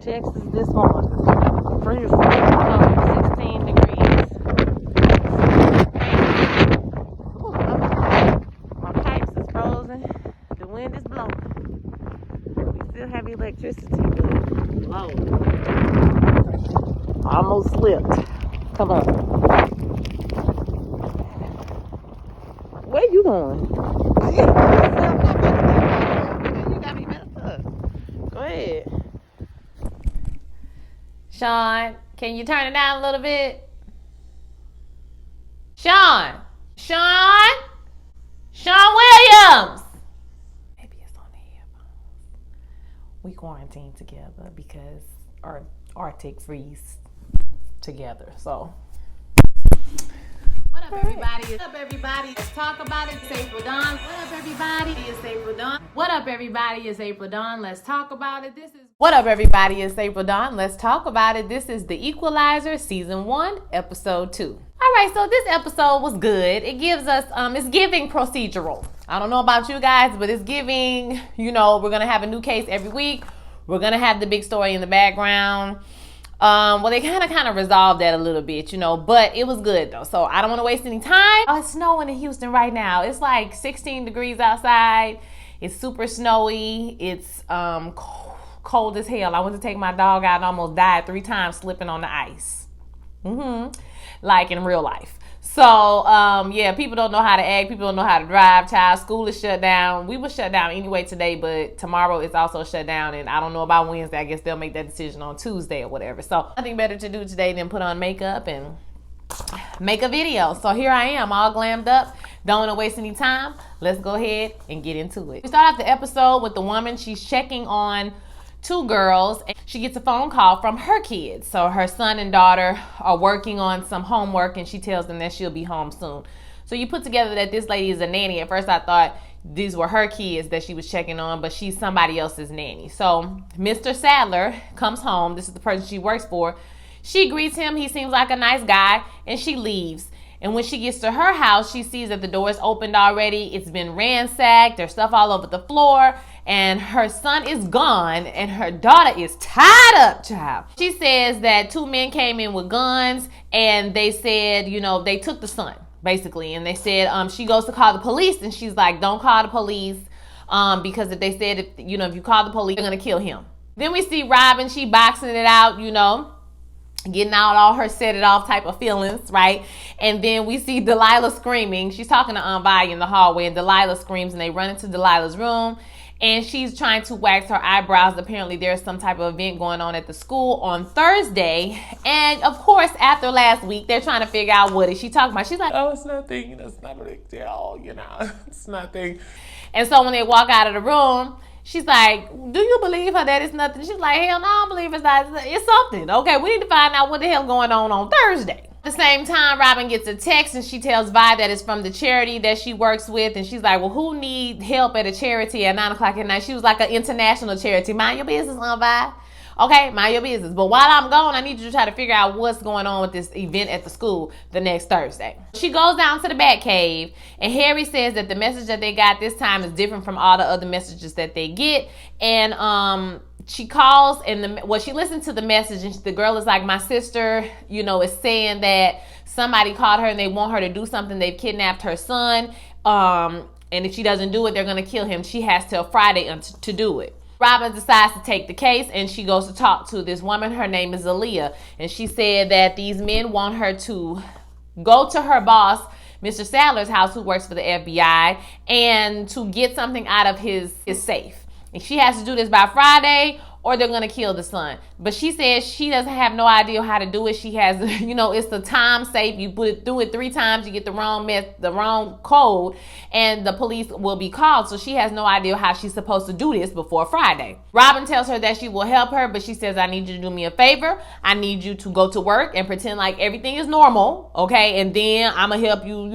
Texas this morning. Freezing. 16 degrees. Ooh, my pipes is frozen. The wind is blowing. We still have electricity, but low. Almost slipped. Come on. Where you going? You got me messed up. Go ahead. Sean, can you turn it down a little bit? Sean Williams. Maybe it's on the headphones. We quarantine together because our Arctic freeze together. So. What up, everybody? What up, everybody? Let's talk about it. It's April Dawn. What up, everybody? It's April Dawn. What up, everybody? It's April Dawn. Let's talk about it. What up, everybody? It's April Dawn. Let's talk about it. This is the Equalizer, Season 1, Episode 2. All right, so this episode was good. It gives us, it's giving procedural. I don't know about you guys, but it's giving, we're going to have a new case every week. We're going to have the big story in the background. Well, they kind of resolved that a little bit, but it was good though. So I don't want to waste any time. Oh, it's snowing in Houston right now. It's like 16 degrees outside. It's super snowy. It's cold as hell. I went to take my dog out and almost died 3 times slipping on the ice. Like in real life. So, yeah, people don't know how to act. People don't know how to drive. Child, school is shut down. We were shut down anyway today, but tomorrow it's also shut down. And I don't know about Wednesday. I guess they'll make that decision on Tuesday or whatever. So, nothing better to do today than put on makeup and make a video. So, here I am, all glammed up. Don't want to waste any time. Let's go ahead and get into it. We start off the episode with the woman. She's checking on 2 girls, and she gets a phone call from her kids. So her son and daughter are working on some homework, and she tells them that she'll be home soon. So you put together that this lady is a nanny. At first I thought these were her kids that she was checking on, but she's somebody else's nanny. So Mr. Sadler comes home. This is the person she works for. She greets him. He seems like a nice guy, and she leaves. And when she gets to her house, she sees that the door is opened already. It's been ransacked. There's stuff all over the floor. And her son is gone. And her daughter is tied up, child. She says that 2 men came in with guns. And they said, they took the son, basically. And they said she goes to call the police. And she's like, don't call the police. Because if they said, if you call the police, they're going to kill him. Then we see Robin. She boxing it out, getting out all her set it off type of feelings, right? And then we see Delilah screaming. She's talking to Aunt Vi in the hallway, and Delilah screams, and they run into Delilah's room, and she's trying to wax her eyebrows. Apparently there's some type of event going on at the school on Thursday, and of course after last week they're trying to figure out what is she talking about. She's like, oh, it's nothing, it's not a big deal, it's nothing. And so when they walk out of the room, she's like, do you believe her that it's nothing? She's like, hell no, I don't believe it's not. It's something. Okay, we need to find out what the hell going on Thursday. At the same time, Robin gets a text and she tells Vi that it's from the charity that she works with. And she's like, well, who needs help at a charity at 9 o'clock at night? She was like an international charity. Mind your business, Vi. Okay, mind your business. But while I'm gone, I need you to try to figure out what's going on with this event at the school the next Thursday. She goes down to the Bat Cave, and Harry says that the message that they got this time is different from all the other messages that they get. And she calls, and she listens to the message, and the girl is like, my sister, is saying that somebody called her and they want her to do something. They've kidnapped her son. And if she doesn't do it, they're going to kill him. She has till Friday to do it. Robin decides to take the case, and she goes to talk to this woman. Her name is Aaliyah, and she said that these men want her to go to her boss, Mr. Sadler's house, who works for the FBI, and to get something out of his safe. And she has to do this by Friday, or they're going to kill the son. But she says she doesn't have no idea how to do it. She has, it's the time safe. You do it 3 times, you get the wrong code, and the police will be called. So she has no idea how she's supposed to do this before Friday. Robin tells her that she will help her, but she says, I need you to do me a favor. I need you to go to work and pretend like everything is normal, okay? And then I'm going to help you,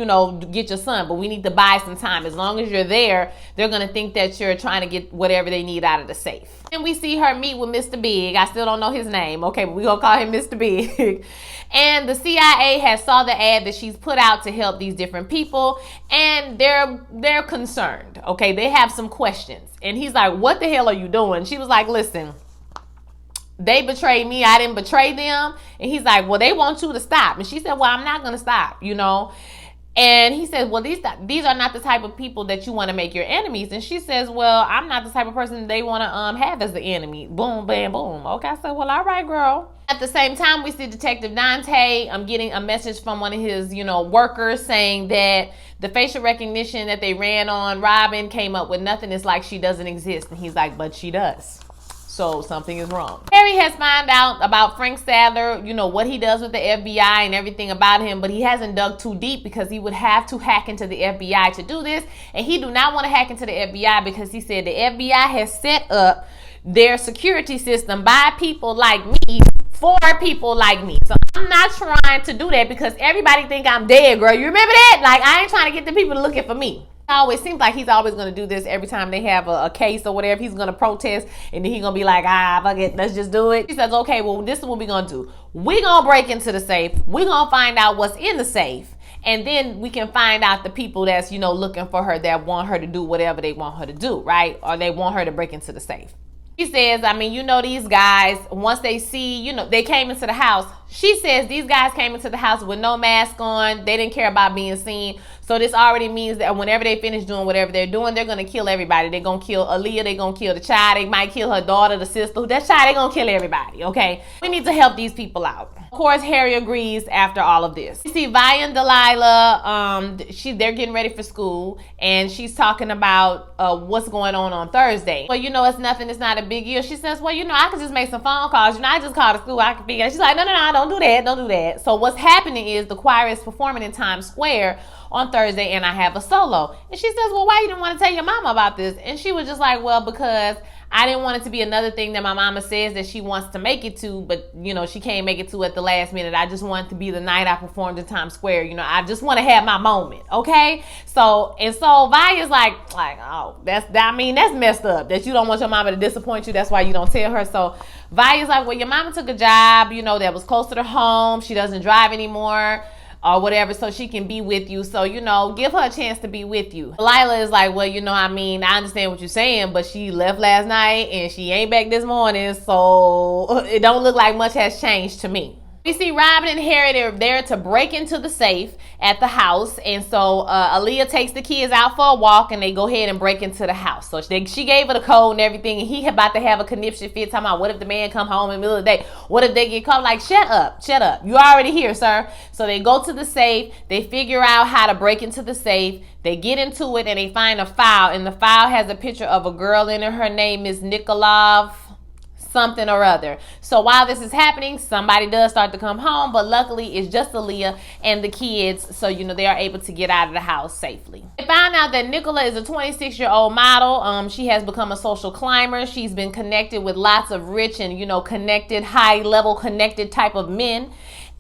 get your son. But we need to buy some time. As long as you're there, they're going to think that you're trying to get whatever they need out of the safe. And we see her meet with Mr. Big. I still don't know his name. Okay, but we're going to call him Mr. Big. And the CIA has saw the ad that she's put out to help these different people. And they're concerned. Okay, they have some questions. And he's like, what the hell are you doing? She was like, listen, they betrayed me, I didn't betray them. And he's like, well, they want you to stop. And she said, well, I'm not going to stop, you know. And he said, well, these are not the type of people that you want to make your enemies. And she says, well, I'm not the type of person they want to have as the enemy. Boom, bam, boom. Okay, I said, well, all right, girl. At the same time, we see Detective Dante getting a message from one of his, workers saying that the facial recognition that they ran on Robin came up with nothing. It's like she doesn't exist. And he's like, but she does. So something is wrong. Harry has found out about Frank Sadler, what he does with the FBI and everything about him, but he hasn't dug too deep because he would have to hack into the FBI to do this. And he do not want to hack into the FBI because he said the FBI has set up their security system by people like me for people like me. So I'm not trying to do that because everybody think I'm dead, girl. You remember that? Like, I ain't trying to get the people looking for me. It always seems like he's always going to do this every time they have a case or whatever. He's going to protest and then he's going to be like, fuck it, let's just do it. He says, okay, well, this is what we're going to do. We're going to break into the safe. We're going to find out what's in the safe. And then we can find out the people that's, looking for her, that want her to do whatever they want her to do, right? Or they want her to break into the safe. She says, these guys, once they see, they came into the house. She says these guys came into the house with no mask on. They didn't care about being seen. So this already means that whenever they finish doing whatever they're doing, they're going to kill everybody. They're going to kill Aaliyah. They're going to kill the child. They might kill her daughter, the sister. That child, they're going to kill everybody, okay? We need to help these people out. Of course, Harry agrees after all of this. You see Vi and Delilah, they're getting ready for school, and she's talking about what's going on Thursday. Well, it's nothing. It's not a big deal. She says, well, I could just make some phone calls. I just called the school. I can figure it out. She's like, no, don't do that. Don't do that. So what's happening is the choir is performing in Times Square on Thursday, and I have a solo. And she says, well, why you didn't want to tell your mama about this? And she was just like, well, because I didn't want it to be another thing that my mama says that she wants to make it to, but, she can't make it to at the last minute. I just want it to be the night I performed in Times Square. I just want to have my moment, okay? So Vi is like, oh, that's messed up, that you don't want your mama to disappoint you. That's why you don't tell her. So Vi is like, well, your mama took a job, that was closer to home. She doesn't drive anymore, or whatever, so she can be with you. So, give her a chance to be with you. Lila is like, well, I understand what you're saying, but she left last night and she ain't back this morning, so it don't look like much has changed to me. We see Robin and Harry, they're there to break into the safe at the house. And so Aaliyah takes the kids out for a walk and they go ahead and break into the house. So she gave her the code and everything. And he about to have a conniption fit talking about what if the man come home in the middle of the day? What if they get caught? Like, shut up. You already here, sir. So they go to the safe. They figure out how to break into the safe. They get into it and they find a file. And the file has a picture of a girl in it. Her name is Nikolov something or other. So while this is happening, somebody does start to come home, but luckily it's just Aaliyah and the kids, so they are able to get out of the house safely. They found out that Nicola is a 26-year-old model. She has become a social climber. She's been connected with lots of rich and connected, high-level connected type of men.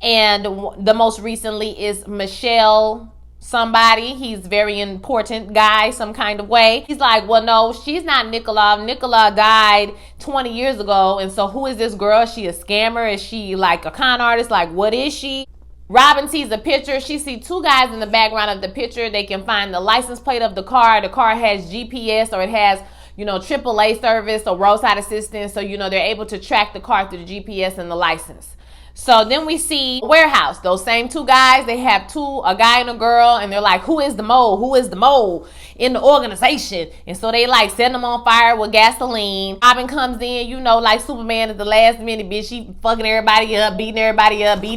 And the most recently is Michelle somebody. He's very important guy, some kind of way. He's like, well, no, she's not Nicola. Nicola died 20 years ago. And so who is this girl? Is she a scammer? Is she like a con artist? Like, what is she? Robin sees a picture. She sees two guys in the background of the picture. They can find the license plate of the car. The car has GPS, or it has AAA service or roadside assistance. So, they're able to track the car through the GPS and the license. So then we see warehouse. Those same two guys, they have a guy and a girl, and they're like, who is the mole? Who is the mole in the organization? And so they like set them on fire with gasoline. Robin comes in, like Superman at the last minute, bitch. She fucking everybody up, beating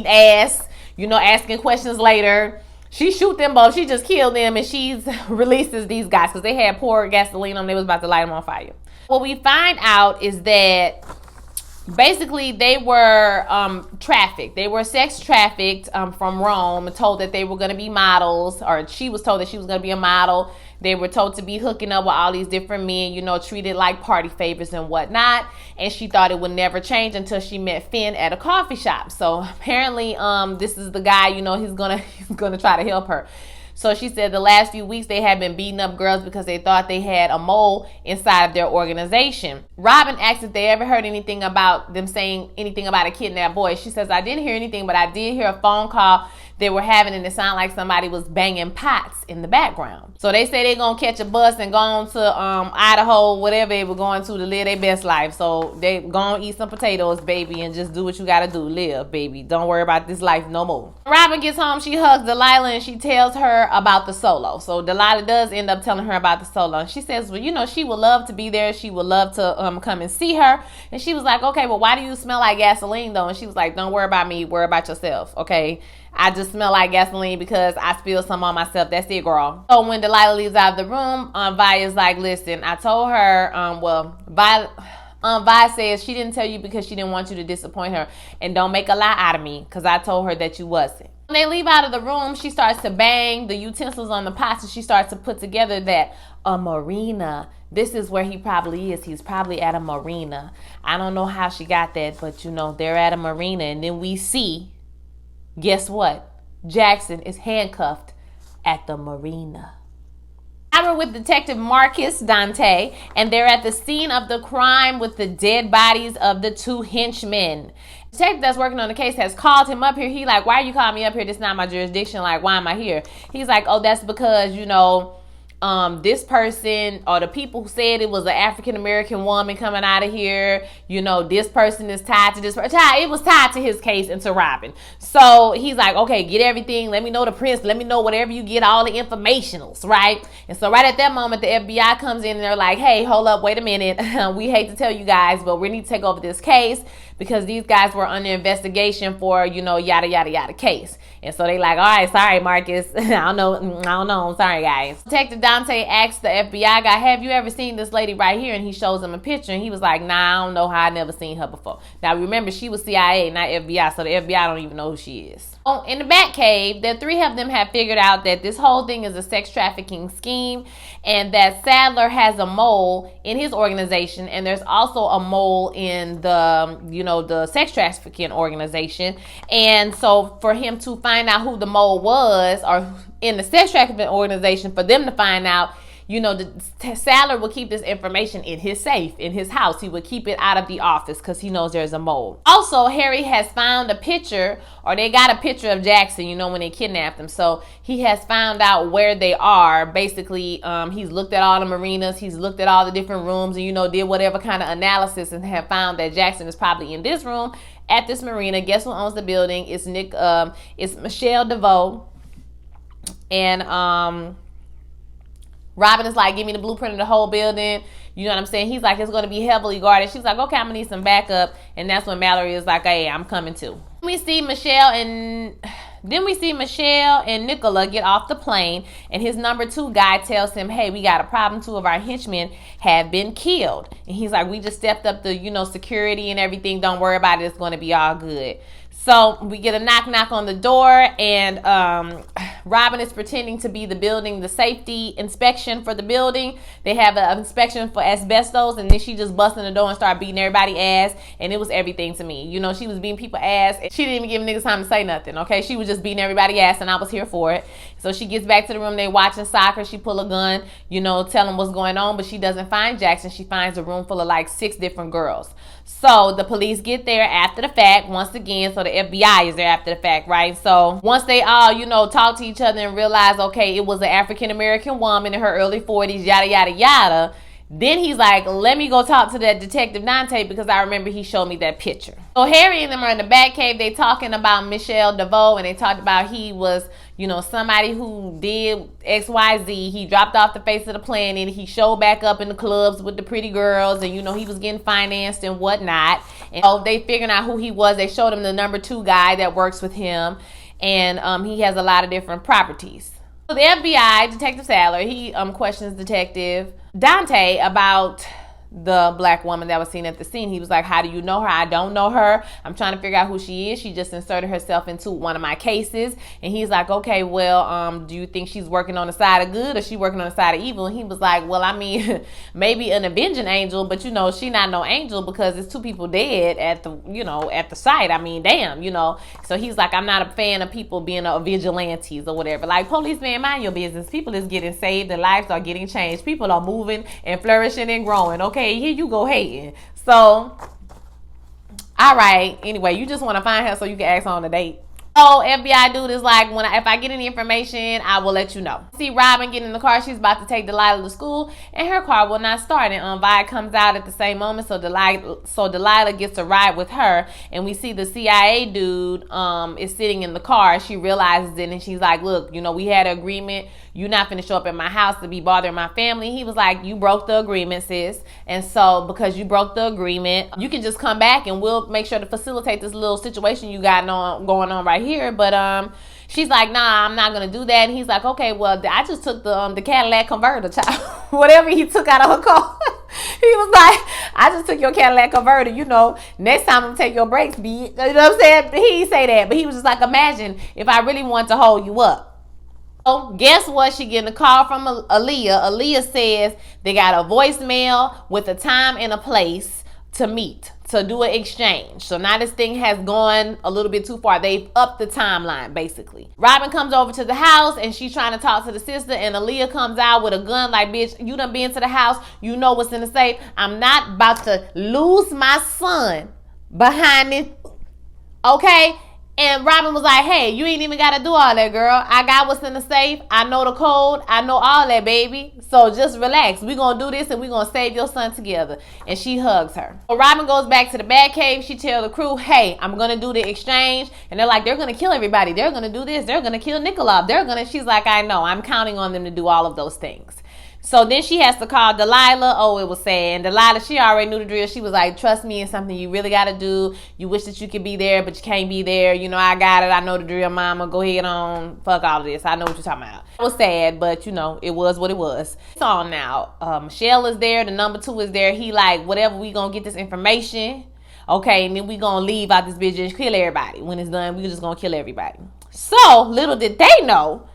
ass, asking questions later. She shoot them both. She just killed them, and she releases these guys because they had poured gasoline on them. They was about to light them on fire. What we find out is that basically they were trafficked. They were sex trafficked from Rome and told that they were going to be models, or she was told that she was going to be a model. They were told to be hooking up with all these different men, treated like party favors and whatnot. And she thought it would never change until she met Finn at a coffee shop. So apparently this is the guy, he's gonna try to help her. So she said the last few weeks they had been beating up girls because they thought they had a mole inside of their organization. Robin asked if they ever heard anything about them saying anything about a kidnapped boy. She says, I didn't hear anything, but I did hear a phone call they were having, and it sounded like somebody was banging pots in the background. So they say they're gonna catch a bus and go on to Idaho, whatever they were going to live their best life. So they gonna eat some potatoes, baby, and just do what you gotta do. Live, baby. Don't worry about this life no more. Robin gets home, she hugs Delilah, and she tells her about the solo. So Delilah does end up telling her about the solo. And she says, well, you know, she would love to be there. She would love to come and see her. And she was like, okay, well, why do you smell like gasoline though? And she was like, don't worry about me, worry about yourself, okay? I just smell like gasoline because I spilled some on myself. That's it, girl. So when Delilah leaves out of the room, Via's like, listen, I told her, Vi says she didn't tell you because she didn't want you to disappoint her. And don't make a lie out of me because I told her that you wasn't. When they leave out of the room, she starts to bang the utensils on the pots, and she starts to put together that a marina. This is where he probably is. He's probably at a marina. I don't know how she got that, but you know, they're at a marina. And then we see, guess what? Jackson is handcuffed at the marina. We're with Detective Marcus Dante, and they're at the scene of the crime with the dead bodies of the two henchmen. The detective that's working on the case has called him up here. He like, why are you calling me up here? This is not my jurisdiction. Like, why am I here? He's like, oh, that's because, you know, this person or the people who said it was an African-American woman coming out of here, you know, this person is tied to this person. It was tied to his case and to Robin. So he's like, okay, get everything. Let me know the prints. Let me know whatever you get, all the informationals, right? And so right at that moment, the FBI comes in and they're like, hey, hold up, wait a minute. We hate to tell you guys, but we need to take over this case because these guys were under investigation for, you know, yada, yada, yada case. And so they like, all right, sorry, Marcus. I don't know. I'm sorry, guys. Detective Dante asks the FBI guy, have you ever seen this lady right here? And he shows him a picture. And he was like, nah, I don't know how. I never seen her before. Now, remember, she was CIA, not FBI. So the FBI don't even know who she is. Oh, in the Batcave, the three of them have figured out that this whole thing is a sex trafficking scheme. And that Sadler has a mole in his organization. And there's also a mole in the, you know, the sex trafficking organization. And so for him to find out who the mole was, or in the sex trafficking organization, for them to find out, you know, Sadler will keep this information in his safe, in his house. He would keep it out of the office because he knows there's a mole. Also, Harry has found a picture, or they got a picture of Jackson, you know, when they kidnapped him. So he has found out where they are. Basically, he's looked at all the marinas. He's looked at all the different rooms and, you know, did whatever kind of analysis and have found that Jackson is probably in this room at this marina. Guess who owns the building? It's it's Michelle DeVoe. And, Robin is like, give me the blueprint of the whole building. You know what I'm saying? He's like, it's going to be heavily guarded. She's like, okay, I'm going to need some backup. And that's when Mallory is like, hey, I'm coming too. Then we see Michelle and Nicola get off the plane. And his number 2 guy tells him, hey, we got a problem. 2 of our henchmen have been killed. And he's like, we just stepped up the, you know, security and everything. Don't worry about it. It's going to be all good. So we get a knock on the door, and Robin is pretending to be the safety inspection for the building. They have an inspection for asbestos, and then she just busts in the door and start beating everybody ass, and it was everything to me. You know, she was beating people ass, and she didn't even give niggas time to say nothing, okay? She was just beating everybody ass, and I was here for it. So she gets back to the room, they watching soccer, she pull a gun, you know, tell them what's going on, but she doesn't find Jackson. She finds a room full of like 6 different girls. So the police get there after the fact once again. So the FBI is there after the fact, right? So once they all, you know, talk to each other and realize, okay, it was an African-American woman in her early 40s, yada, yada, yada. Then he's like, let me go talk to that Detective Dante because I remember he showed me that picture. So Harry and them are in the Batcave. They talking about Michelle DeVoe, and they talked about he was, you know, somebody who did XYZ. He dropped off the face of the planet. He showed back up in the clubs with the pretty girls, and, you know, he was getting financed and whatnot. And so they figured out who he was. They showed him the number 2 guy that works with him, and he has a lot of different properties. So the FBI, Detective Sadler, he questions Detective Dante about the black woman that was seen at the scene. He was like, how do you know her? I don't know her. I'm trying to figure out who she is. She just inserted herself into one of my cases. And he's like, okay, well, do you think she's working on the side of good or she working on the side of evil? And he was like, well, I mean, maybe an avenging angel, but, you know, she not no angel because it's 2 people dead at the, you know, at the site. I mean, damn, you know. So he's like, I'm not a fan of people being vigilantes or whatever. Like, policeman, mind your business. People is getting saved. Their lives are getting changed. People are moving and flourishing and growing, okay? Here you go hating. So, all right. Anyway, you just want to find her so you can ask her on a date. So FBI dude is like, if I get any information, I will let you know. See Robin get in the car. She's about to take Delilah to school, and her car will not start. And Vi comes out at the same moment, so Delilah gets to ride with her. And we see the CIA dude is sitting in the car. She realizes it, and she's like, look, we had an agreement. You're not finna show up at my house to be bothering my family. He was like, you broke the agreement, sis. And so because you broke the agreement, you can just come back and we'll make sure to facilitate this little situation you got going on right here. But she's like, nah, I'm not gonna do that. And he's like, okay, well, I just took the Cadillac converter, child. Whatever he took out of her car. He was like, I just took your Cadillac converter, next time I'm gonna take your brakes, bitch. You know what I'm saying? He didn't say that, but he was just like, imagine if I really wanted to hold you up. So guess what? She getting a call from Aaliyah. Aaliyah says they got a voicemail with a time and a place to meet, to do an exchange. So now this thing has gone a little bit too far. They've upped the timeline, basically. Robin comes over to the house, and she's trying to talk to the sister, and Aaliyah comes out with a gun like, bitch, you done been to the house. You know what's in the safe. I'm not about to lose my son behind it. Okay? And Robin was like, hey, you ain't even got to do all that, girl. I got what's in the safe. I know the code. I know all that, baby. So just relax. We're going to do this, and we're going to save your son together. And she hugs her. So Robin goes back to the Batcave. She tells the crew, hey, I'm going to do the exchange. And they're like, they're going to kill everybody. They're going to do this. They're going to kill Nikolai. She's like, I know. I'm counting on them to do all of those things. So then she has to call Delilah. Oh, it was sad. And Delilah, she already knew the drill. She was like, trust me, it's something you really got to do. You wish that you could be there, but you can't be there. I got it. I know the drill, mama. Go ahead on. Fuck all of this. I know what you're talking about. It was sad, but, it was what it was. It's on now. Michelle is there. The number 2 is there. He like, whatever, we going to get this information. Okay, and then we going to leave out this bitch and kill everybody. When it's done, we just going to kill everybody. So, little did they know,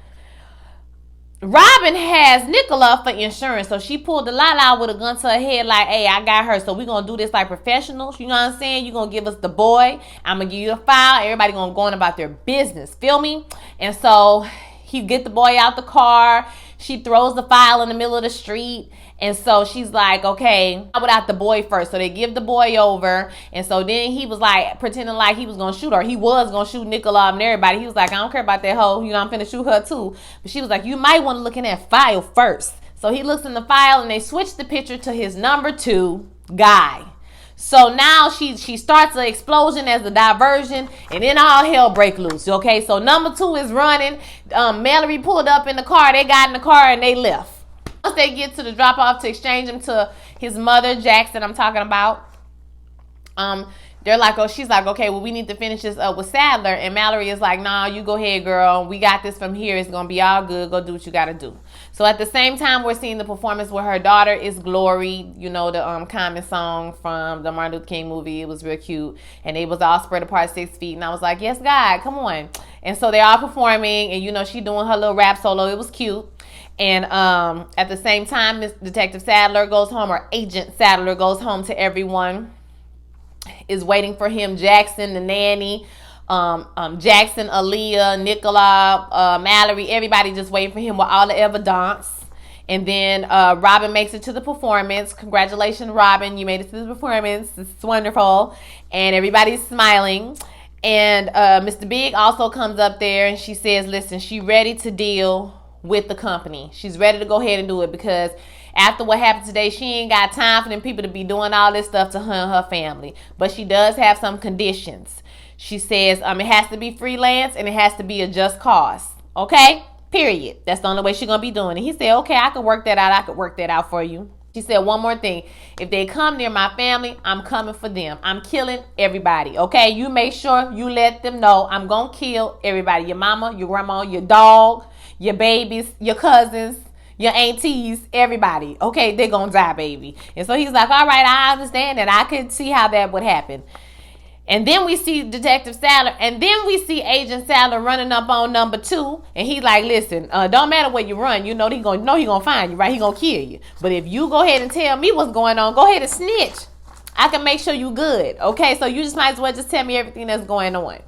Robin has Nicola for insurance, so she pulled Delilah out with a gun to her head like, hey, I got her, so we gonna do this like professionals, you know what I'm saying? You gonna give us the boy, I'm gonna give you the file, everybody gonna go on about their business, feel me? And so he get the boy out the car, she throws the file in the middle of the street, and so she's like, okay, without the boy first. So they give the boy over. And so then he was like, pretending like he was going to shoot her. He was going to shoot Nicola and everybody. He was like, I don't care about that hoe. I'm finna shoot her too. But she was like, you might want to look in that file first. So he looks in the file, and they switch the picture to his number 2 guy. So now she starts an explosion as a diversion, and then all hell break loose. Okay, so number 2 is running. Mallory pulled up in the car. They got in the car and they left. Once they get to the drop off to exchange him to his mother, Jackson, I'm talking about, they're like, oh, she's like, okay, well, we need to finish this up with Sadler. And Mallory is like, nah, you go ahead, girl. We got this from here. It's going to be all good. Go do what you got to do. So at the same time, we're seeing the performance with her daughter is Glory, the Common song from the Martin Luther King movie. It was real cute. And they was all spread apart 6 feet. And I was like, yes, God, come on. And so they're all performing. And, she doing her little rap solo. It was cute. And at the same time, Miss Detective Sadler goes home, or Agent Sadler goes home to everyone. Is waiting for him, Jackson, the nanny, Jackson, Aaliyah, Nicola, Mallory, everybody just waiting for him with all the evidence. And then Robin makes it to the performance. Congratulations, Robin, you made it to the performance. It's wonderful. And everybody's smiling. And Mr. Big also comes up there, and she says, listen, she ready to deal with the company. She's ready to go ahead and do it, because after what happened today, she ain't got time for them people to be doing all this stuff to her and her family. But she does have some conditions. She says it has to be freelance, and it has to be a just cause. Okay? Period. That's the only way she's going to be doing it. He said, okay, I could work that out. I could work that out for you. She said, one more thing. If they come near my family, I'm coming for them. I'm killing everybody. Okay? You make sure you let them know I'm going to kill everybody. Your mama, your grandma, your dog, your babies, your cousins, your aunties, everybody. Okay, they're gonna die, baby. And so he's like, all right, I understand that. I could see how that would happen. And then we see Detective Sadler, and then we see Agent Sadler running up on number 2, and he's like, listen, don't matter where you run, he gonna find you, right? He gonna kill you. But if you go ahead and tell me what's going on, go ahead and snitch. I can make sure you good. Okay, so you just might as well just tell me everything that's going on.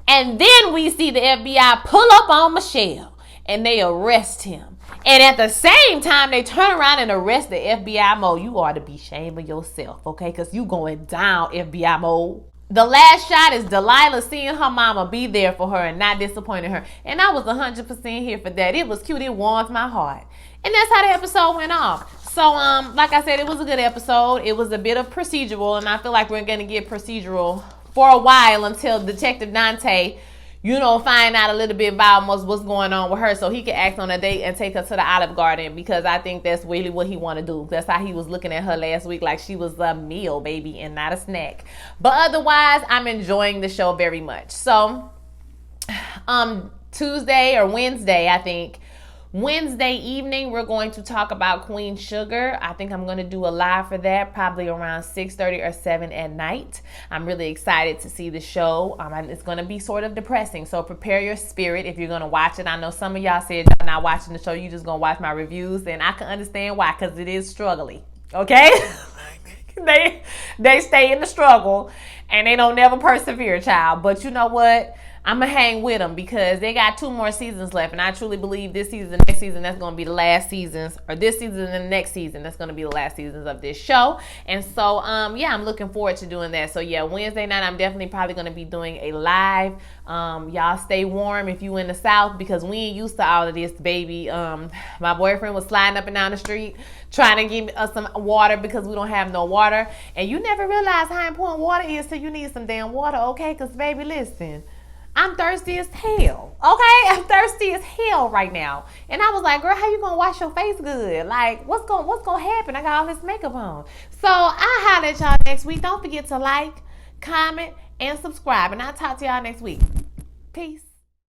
And then we see the FBI pull up on Michelle, and they arrest him. And at the same time, they turn around and arrest the FBI mode. You ought to be ashamed of yourself, okay? Because you going down, FBI mode. The last shot is Delilah seeing her mama be there for her and not disappointing her. And I was 100% here for that. It was cute. It warmed my heart. And that's how the episode went off. So, like I said, it was a good episode. It was a bit of procedural, and I feel like we're going to get procedural for a while until Detective Dante, find out a little bit about what's going on with her so he can act on a date and take her to the Olive Garden, because I think that's really what he want to do. That's how he was looking at her last week, like she was a meal, baby, and not a snack. But otherwise, I'm enjoying the show very much. So, Tuesday or Wednesday, I think, Wednesday evening, we're going to talk about Queen Sugar. I think I'm going to do a live for that, probably around 6:30 or 7 at night. I'm really excited to see the show. It's going to be sort of depressing, so prepare your spirit if you're going to watch it. I know some of y'all said y'all not watching the show, you just going to watch my reviews, and I can understand why, because it is struggling, okay? They stay in the struggle, and they don't never persevere, child. But you know what? I'm going to hang with them because they got 2 more seasons left. And I truly believe this season, the next season, that's going to be the last seasons. Or this season and the next season, that's going to be the last seasons of this show. And so, I'm looking forward to doing that. So, Wednesday night, I'm definitely probably going to be doing a live. Y'all stay warm if you in the South, because we ain't used to all of this, baby. My boyfriend was sliding up and down the street trying to give us some water because we don't have no water. And you never realize how important water is till you need some damn water, okay? Because, baby, listen. I'm thirsty as hell, okay? I'm thirsty as hell right now. And I was like, girl, how you gonna wash your face good? Like, what's gonna happen? I got all this makeup on. So I'll holler at y'all next week. Don't forget to like, comment, and subscribe. And I'll talk to y'all next week. Peace.